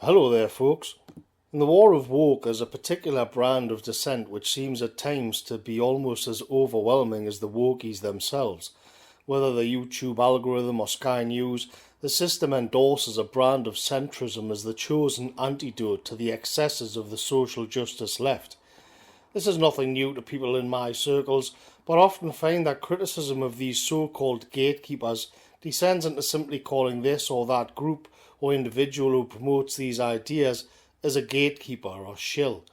Hello there, folks. In the war of woke, there's a particular brand of dissent which seems at times to be almost as overwhelming as the wokies themselves. Whether the YouTube algorithm or Sky News, the system endorses a brand of centrism as the chosen antidote to the excesses of the social justice left. This is nothing new to people in my circles, but I often find that criticism of these so-called gatekeepers descends into simply calling this or that group or individual who promotes these ideas as a gatekeeper or shill.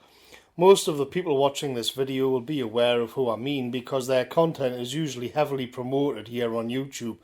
Most of the people watching this video will be aware of who I mean because their content is usually heavily promoted here on YouTube.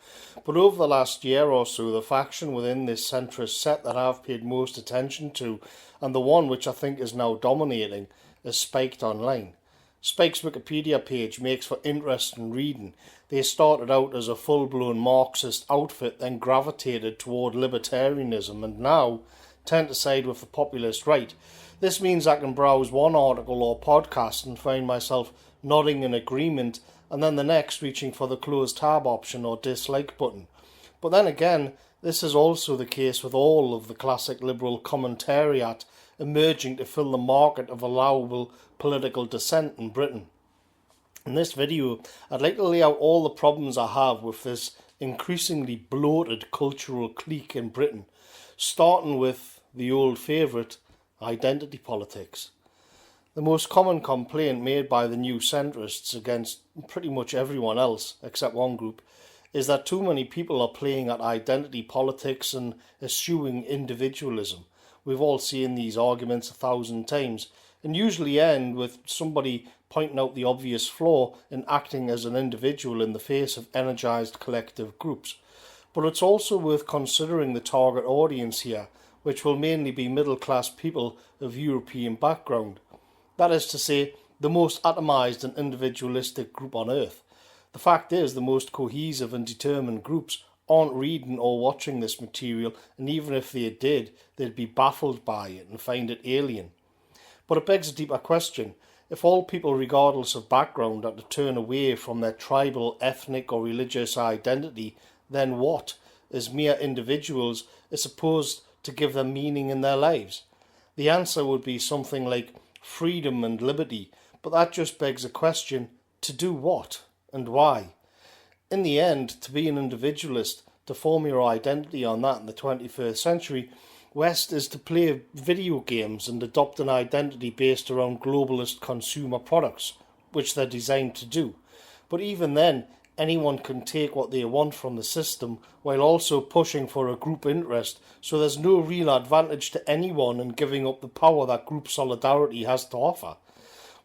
But over the last year or so, the faction within this centrist set that I've paid most attention to, and the one which I think is now dominating, is Spiked Online. Spike's Wikipedia page makes for interesting reading. They started out as a full-blown Marxist outfit, then gravitated toward libertarianism, and now tend to side with the populist right. This means I can browse one article or podcast and find myself nodding in agreement, and then the next reaching for the close tab option or dislike button. But then again, this is also the case with all of the classic liberal commentariat emerging to fill the market of allowable political dissent in Britain. In this video, I'd like to lay out all the problems I have with this increasingly bloated cultural clique in Britain, starting with the old favourite, identity politics. The most common complaint made by the new centrists against pretty much everyone else, except one group, is that too many people are playing at identity politics and eschewing individualism. We've all seen these arguments 1,000 times, and usually end with somebody pointing out the obvious flaw in acting as an individual in the face of energised collective groups. But it's also worth considering the target audience here, which will mainly be middle-class people of European background. That is to say, the most atomised and individualistic group on earth. The fact is, the most cohesive and determined groups aren't reading or watching this material, and even if they did, they'd be baffled by it and find it alien. But it begs a deeper question. If all people, regardless of background, are to turn away from their tribal, ethnic or religious identity, then what, as mere individuals, is supposed to give them meaning in their lives? The answer would be something like freedom and liberty, but that just begs a question, to do what and why? In the end, to be an individualist, to form your identity on that in the 21st century, West is to play video games and adopt an identity based around globalist consumer products, which they're designed to do. But even then, anyone can take what they want from the system while also pushing for a group interest, so there's no real advantage to anyone in giving up the power that group solidarity has to offer.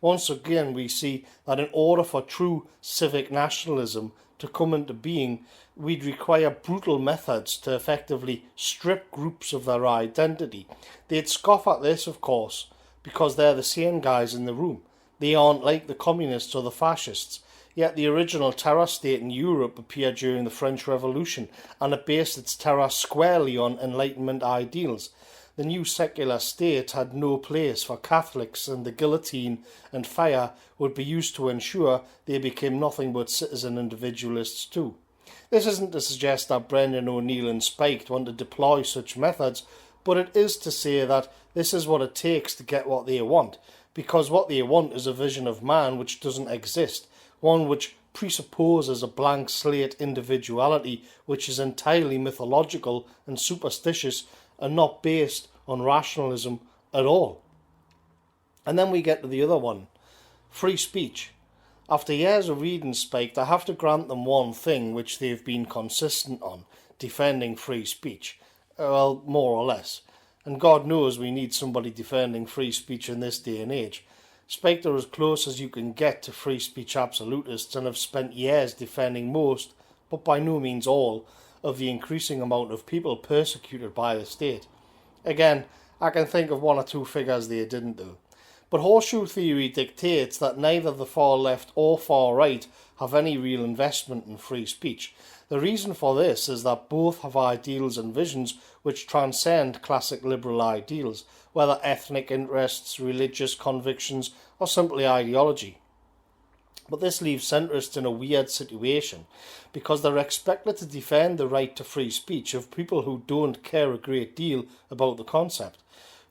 Once again, we see that in order for true civic nationalism to come into being, we'd require brutal methods to effectively strip groups of their identity. They'd scoff at this, of course, because they're the same guys in the room. They aren't like the communists or the fascists. Yet the original terror state in Europe appeared during the French Revolution, and it based its terror squarely on Enlightenment ideals. The new secular state had no place for Catholics, and the guillotine and fire would be used to ensure they became nothing but citizen individualists too. This isn't to suggest that Brendan O'Neill and Spike want to deploy such methods, but it is to say that this is what it takes to get what they want, because what they want is a vision of man which doesn't exist, one which presupposes a blank slate individuality which is entirely mythological and superstitious and not based on rationalism at all. And then we get to the other one, free speech. After years of reading Spiked, I have to grant them one thing which they've been consistent on, defending free speech. Well, more or less. And God knows we need somebody defending free speech in this day and age. Spiked are as close as you can get to free speech absolutists and have spent years defending most, but by no means all, of the increasing amount of people persecuted by the state. Again, I can think of one or two figures they didn't do. But horseshoe theory dictates that neither the far left or far right have any real investment in free speech. The reason for this is that both have ideals and visions which transcend classic liberal ideals, whether ethnic interests, religious convictions, or simply ideology. But this leaves centrists in a weird situation, because they're expected to defend the right to free speech of people who don't care a great deal about the concept,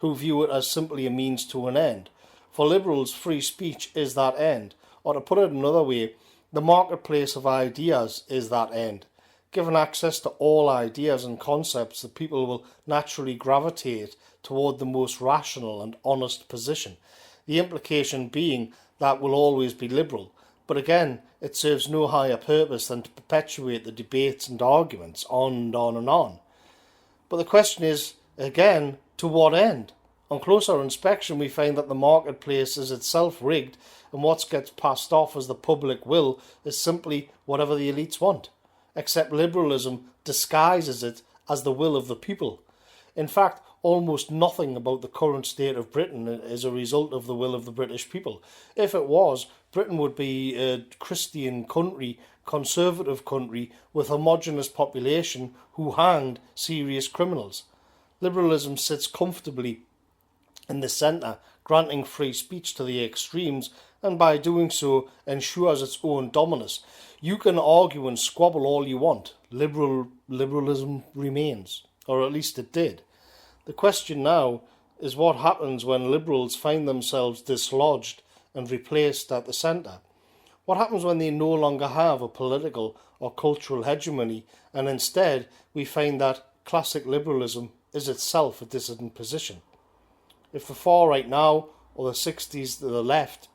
who view it as simply a means to an end. For liberals, free speech is that end, or to put it another way, the marketplace of ideas is that end. Given access to all ideas and concepts, the people will naturally gravitate toward the most rational and honest position, the implication being that will always be liberal. But again, it serves no higher purpose than to perpetuate the debates and arguments on and on and on. But the question is, again, to what end? On closer inspection, we find that the marketplace is itself rigged, and what gets passed off as the public will is simply whatever the elites want, except liberalism disguises it as the will of the people. In fact, almost nothing about the current state of Britain is a result of the will of the British people. If it was, Britain would be a Christian country, conservative country, with homogeneous population who hanged serious criminals. Liberalism sits comfortably in the centre, granting free speech to the extremes, and by doing so ensures its own dominance. You can argue and squabble all you want. Liberalism remains, or at least it did. The question now is what happens when liberals find themselves dislodged and replaced at the centre? What happens when they no longer have a political or cultural hegemony, and instead we find that classic liberalism is itself a dissident position? If the far right now, or the 60s to the left,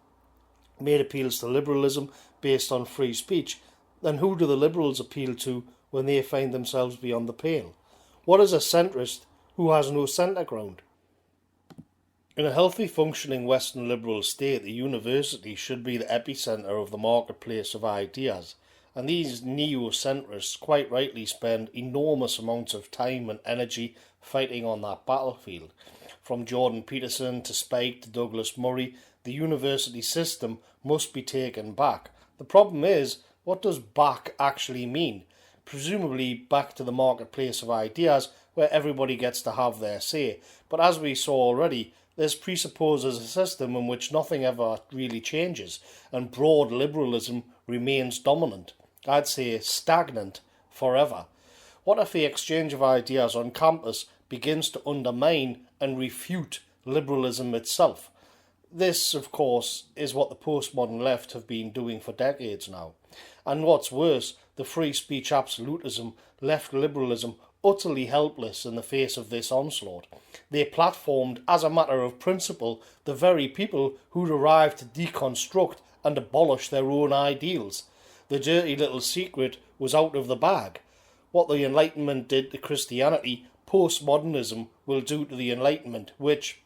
made appeals to liberalism based on free speech, then who do the liberals appeal to when they find themselves beyond the pale? What is a centrist who has no centre ground? In a healthy functioning Western liberal state, the university should be the epicentre of the marketplace of ideas, and these neo-centrists quite rightly spend enormous amounts of time and energy fighting on that battlefield. From Jordan Peterson to Spike to Douglas Murray, the university system must be taken back. The problem is, what does back actually mean? Presumably back to the marketplace of ideas where everybody gets to have their say. But as we saw already, this presupposes a system in which nothing ever really changes and broad liberalism remains dominant. I'd say stagnant forever. What if the exchange of ideas on campus begins to undermine and refute liberalism itself? This, of course, is what the postmodern left have been doing for decades now. And what's worse, the free speech absolutism left liberalism utterly helpless in the face of this onslaught. They platformed, as a matter of principle, the very people who'd arrived to deconstruct and abolish their own ideals. The dirty little secret was out of the bag. What the Enlightenment did to Christianity, postmodernism will do to the Enlightenment, which,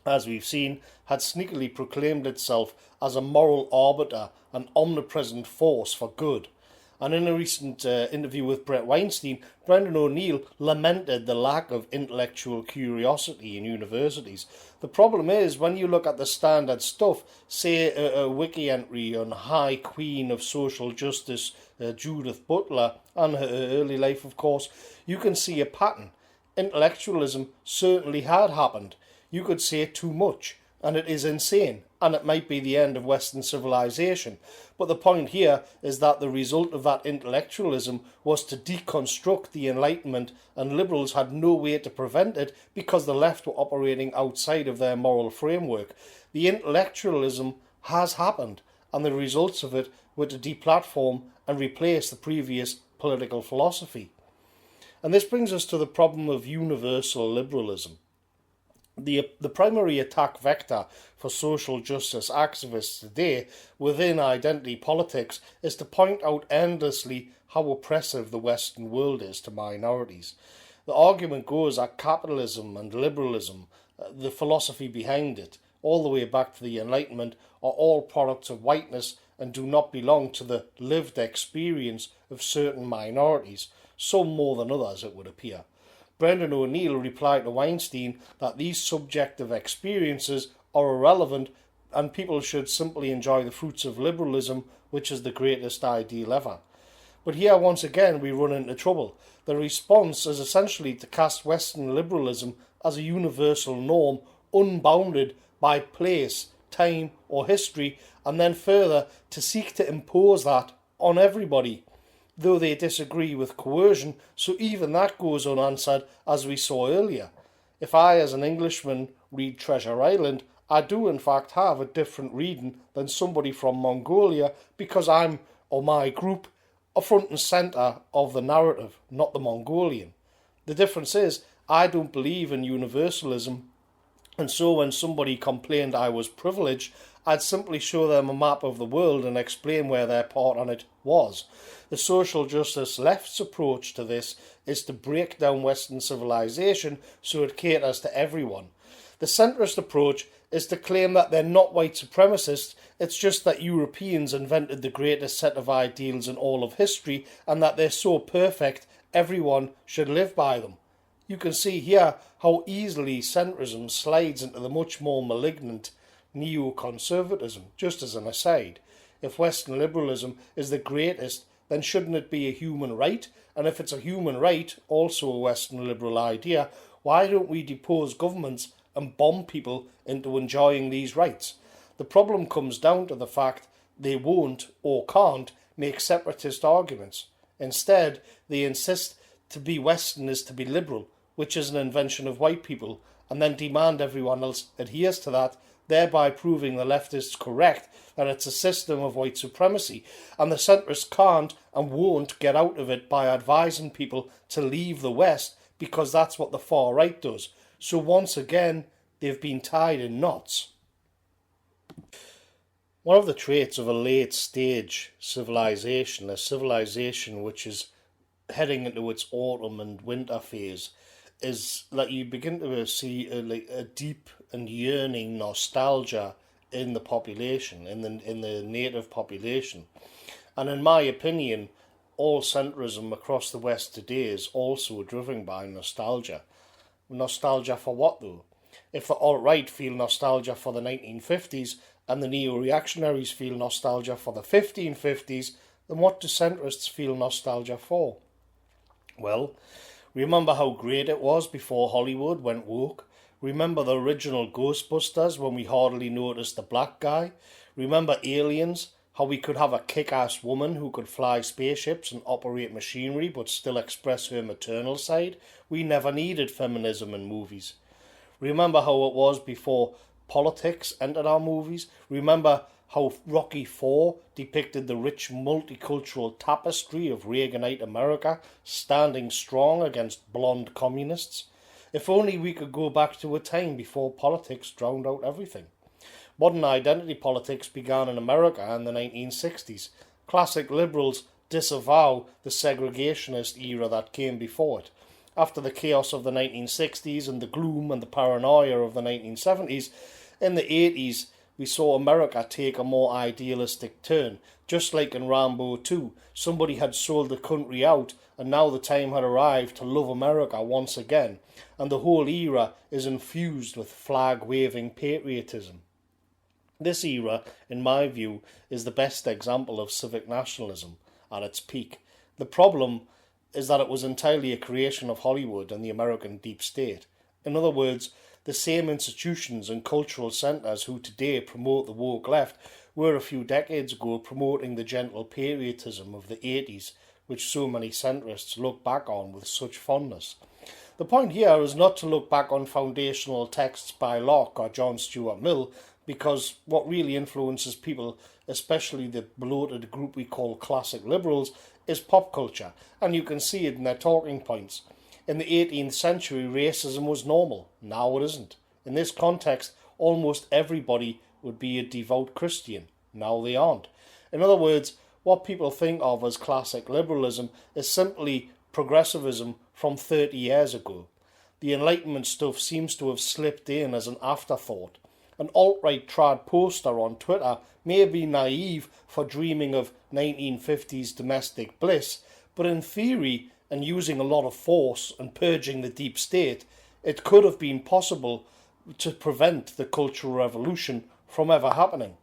as we've seen, had sneakily proclaimed itself as a moral arbiter and omnipresent force for good. And in a recent interview with Brett Weinstein, Brendan O'Neill lamented the lack of intellectual curiosity in universities. The problem is, when you look at the standard stuff, say a wiki entry on High Queen of Social Justice, Judith Butler, and her early life, of course, you can see a pattern. Intellectualism certainly had happened. You could say too much, and it is insane, and it might be the end of Western civilization. But the point here is that the result of that intellectualism was to deconstruct the Enlightenment, and liberals had no way to prevent it because the left were operating outside of their moral framework. The intellectualism has happened, and the results of it were to deplatform and replace the previous political philosophy. And this brings us to the problem of universal liberalism. The primary attack vector for social justice activists today within identity politics is to point out endlessly how oppressive the Western world is to minorities. The argument goes that capitalism and liberalism, the philosophy behind it, all the way back to the Enlightenment, are all products of whiteness and do not belong to the lived experience of certain minorities, some more than others, it would appear. Brendan O'Neill replied to Weinstein that these subjective experiences are irrelevant and people should simply enjoy the fruits of liberalism, which is the greatest ideal ever. But here, once again, we run into trouble. The response is essentially to cast Western liberalism as a universal norm, unbounded by place, time, or history, and then further to seek to impose that on everybody, though they disagree with coercion, so even that goes unanswered, as we saw earlier. If I, as an Englishman, read Treasure Island, I do in fact have a different reading than somebody from Mongolia, because I'm, or my group, are front and centre of the narrative, not the Mongolian. The difference is, I don't believe in universalism, and so when somebody complained I was privileged, I'd simply show them a map of the world and explain where their part on it was. The social justice left's approach to this is to break down Western civilization so it caters to everyone. The centrist approach is to claim that they're not white supremacists, it's just that Europeans invented the greatest set of ideals in all of history, and that they're so perfect everyone should live by them. You can see here how easily centrism slides into the much more malignant neoconservatism. Just as an aside, if Western liberalism is the greatest, then shouldn't it be a human right? And if it's a human right, also a Western liberal idea, why don't we depose governments and bomb people into enjoying these rights? The problem comes down to the fact they won't or can't make separatist arguments. Instead, they insist to be Western is to be liberal, which is an invention of white people, and then demand everyone else adheres to that, thereby proving the leftists correct that it's a system of white supremacy, and the centrists can't and won't get out of it by advising people to leave the West, because that's what the far right does. So once again, they've been tied in knots. One of the traits of a late stage civilization, a civilization which is heading into its autumn and winter phase, is that you begin to see a deep and yearning nostalgia in the population, in the native population. And in my opinion, all centrism across the West today is also driven by nostalgia. Nostalgia for what, though? If the alt-right feel nostalgia for the 1950s and the neo-reactionaries feel nostalgia for the 1550s, then what do centrists feel nostalgia for? Well, remember how great it was before Hollywood went woke? Remember the original Ghostbusters when we hardly noticed the black guy? Remember Aliens, how we could have a kick-ass woman who could fly spaceships and operate machinery but still express her maternal side? We never needed feminism in movies. Remember how it was before politics entered our movies? Remember how Rocky IV depicted the rich multicultural tapestry of Reaganite America standing strong against blonde communists? If only we could go back to a time before politics drowned out everything. Modern identity politics began in America in the 1960s. Classic liberals disavow the segregationist era that came before it. After the chaos of the 1960s and the gloom and the paranoia of the 1970s, in the 80s we saw America take a more idealistic turn. Just like in Rambo 2, somebody had sold the country out, and now the time had arrived to love America once again, and the whole era is infused with flag-waving patriotism. This era, in my view, is the best example of civic nationalism at its peak. The problem is that it was entirely a creation of Hollywood and the American deep state. In other words, the same institutions and cultural centres who today promote the woke left were a few decades ago promoting the gentle patriotism of the 80s, which so many centrists look back on with such fondness. The point here is not to look back on foundational texts by Locke or John Stuart Mill, because what really influences people, especially the bloated group we call classic liberals, is pop culture, and you can see it in their talking points. In the 18th century, racism was normal. Now it isn't. In this context, almost everybody would be a devout Christian. Now they aren't. In other words, what people think of as classic liberalism is simply progressivism from 30 years ago. The Enlightenment stuff seems to have slipped in as an afterthought. An alt-right trad poster on Twitter may be naive for dreaming of 1950s domestic bliss, but in theory, and using a lot of force and purging the deep state, it could have been possible to prevent the Cultural Revolution from ever happening.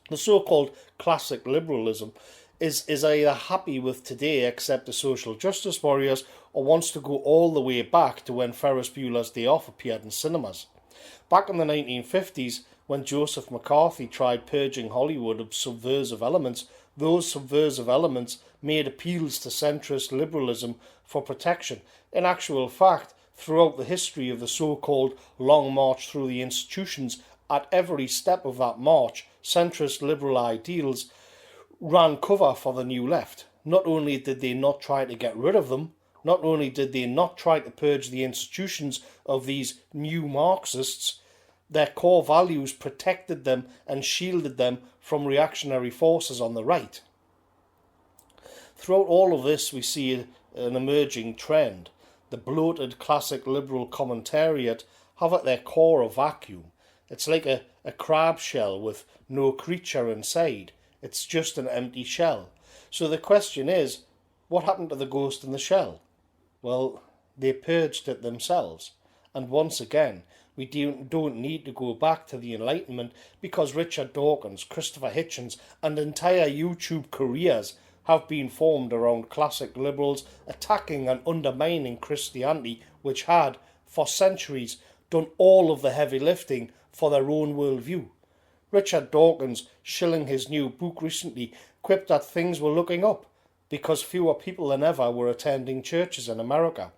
The so-called classic liberalism is either happy with today except the social justice warriors, or wants to go all the way back to when Ferris Bueller's Day Off appeared in cinemas. Back in the 1950s, when Joseph McCarthy tried purging Hollywood of subversive elements, those subversive elements made appeals to centrist liberalism for protection. In actual fact, throughout the history of the so-called Long March through the institutions, at every step of that march, centrist liberal ideals ran cover for the New Left. Not only did they not try to get rid of them, not only did they not try to purge the institutions of these new Marxists, their core values protected them and shielded them from reactionary forces on the right. Throughout all of this, we see an emerging trend. The bloated classic liberal commentariat have at their core a vacuum. It's like a crab shell with no creature inside. It's just an empty shell. So the question is, what happened to the ghost in the shell? Well, they purged it themselves. And once again, we don't need to go back to the Enlightenment, because Richard Dawkins, Christopher Hitchens, and entire YouTube careers have been formed around classic liberals attacking and undermining Christianity, which had, for centuries, done all of the heavy lifting for their own worldview. Richard Dawkins, shilling his new book recently, quipped that things were looking up because fewer people than ever were attending churches in America.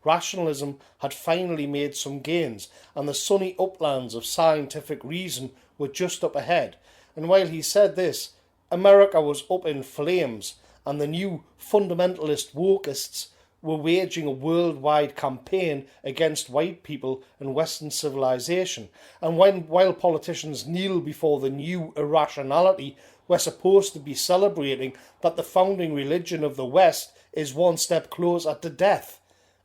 Rationalism had finally made some gains, and the sunny uplands of scientific reason were just up ahead. And while he said this, America was up in flames, and the new fundamentalist wokeists were waging a worldwide campaign against white people and Western civilization. And while politicians kneel before the new irrationality, we're supposed to be celebrating that the founding religion of the West is one step closer to death.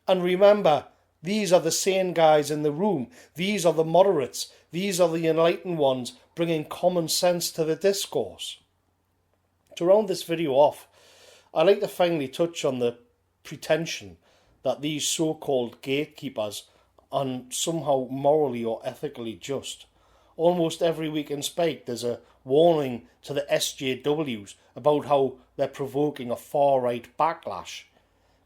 And remember, these are the sane guys in the room. These are the moderates. These are the enlightened ones bringing common sense to the discourse. To round this video off, I'd like to finally touch on the pretension that these so-called gatekeepers are somehow morally or ethically just. Almost every week in Spike there's a warning to the SJWs about how they're provoking a far-right backlash.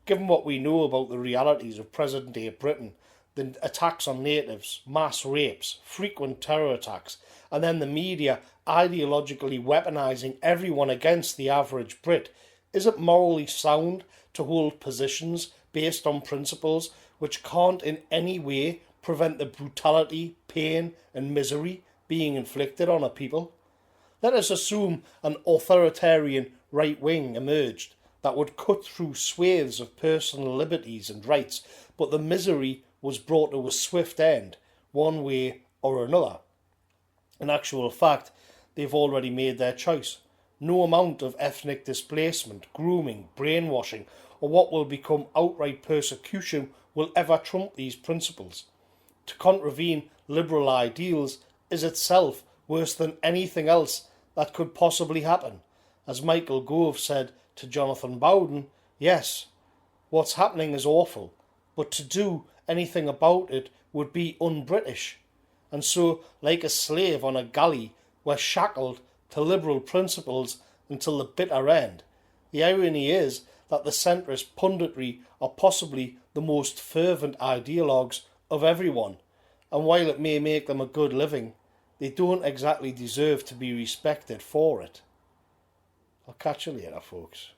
Given what we know about the realities of present-day Britain, the attacks on natives, mass rapes, frequent terror attacks, and then the media ideologically weaponising everyone against the average Brit, is it morally sound to hold positions based on principles which can't in any way prevent the brutality, pain and misery being inflicted on a people? Let us assume an authoritarian right wing emerged that would cut through swathes of personal liberties and rights, but the misery was brought to a swift end, one way or another. In actual fact, they've already made their choice. No amount of ethnic displacement, grooming, brainwashing, or what will become outright persecution will ever trump these principles. To contravene liberal ideals is itself worse than anything else that could possibly happen. As Michael Gove said to Jonathan Bowden, yes, what's happening is awful, but to do anything about it would be un-British. And so, like a slave on a galley, we're shackled to liberal principles until the bitter end. The irony is that the centrist punditry are possibly the most fervent ideologues of everyone, and while it may make them a good living, they don't exactly deserve to be respected for it. I'll catch you later, folks.